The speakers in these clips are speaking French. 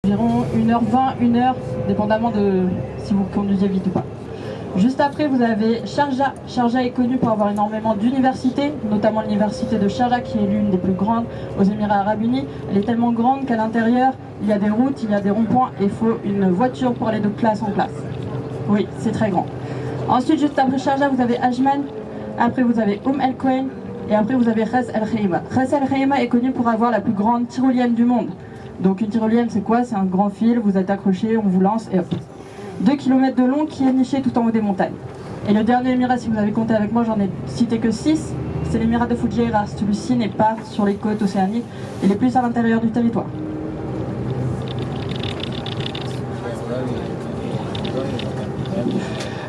Environ 1h20, 1h, dépendamment de si vous conduisez vite ou pas. Juste après, vous avez Sharjah. Sharjah est connue pour avoir énormément d'universités, notamment l'université de Sharjah qui est l'une des plus grandes aux Émirats Arabes Unis. Elle est tellement grande qu'à l'intérieur, il y a des routes, il y a des ronds-points et il faut une voiture pour aller de place en place. Oui, c'est très grand. Ensuite, juste après Sharjah, vous avez Ajman. Après, vous avez El Quwain. Et après, vous avez Ras Al Khaimah. Ras Al Khaimah est connue pour avoir la plus grande tyrolienne du monde. Donc une tyrolienne, c'est quoi? C'est un grand fil, vous êtes accroché, on vous lance et hop. 2 km de long qui est niché tout en haut des montagnes. Et le dernier émirat, si vous avez compté avec moi, j'en ai cité que 6, c'est l'émirat de Fujairah. Celui-ci n'est pas sur les côtes océaniques, il est plus à l'intérieur du territoire.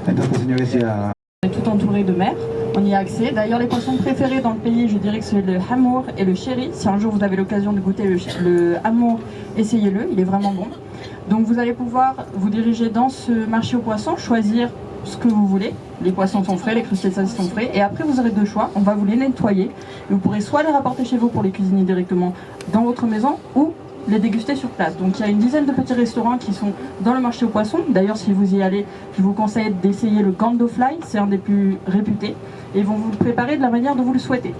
On est tout entouré de mer, on y a accès. D'ailleurs, les poissons préférés dans le pays, je dirais que c'est le hamour et le chéri. Si un jour vous avez l'occasion de goûter le hamour, essayez-le, il est vraiment bon. Donc vous allez pouvoir vous diriger dans ce marché aux poissons, choisir ce que vous voulez. Les poissons sont frais, les crustacés sont frais. Et après, vous aurez deux choix. On va vous les nettoyer. Et vous pourrez soit les rapporter chez vous pour les cuisiner directement dans votre maison ou les déguster sur place. Donc il y a une dizaine de petits restaurants qui sont dans le marché aux poissons. D'ailleurs, si vous y allez, je vous conseille d'essayer le Gando Fly. C'est un des plus réputés. Et ils vont vous le préparer de la manière dont vous le souhaitez.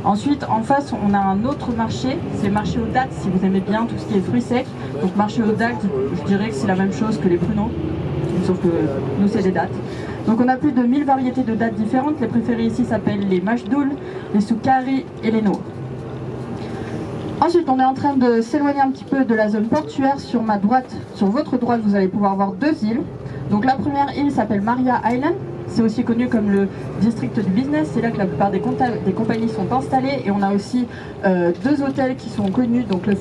Ensuite, en face, on a un autre marché, c'est le marché aux dattes, si vous aimez bien tout ce qui est fruits secs. Donc marché aux dattes, je dirais que c'est la même chose que les pruneaux, sauf que nous, c'est des dattes. Donc on a plus de 1000 variétés de dattes différentes. Les préférées ici s'appellent les majdoul, les soukari et les nours. Ensuite, on est en train de s'éloigner un petit peu de la zone portuaire. Sur ma droite, sur votre droite, vous allez pouvoir voir deux îles. Donc la première île s'appelle Maria Island. C'est aussi connu comme le district du business, c'est là que la plupart des compagnies sont installées et on a aussi deux hôtels qui sont connus, donc le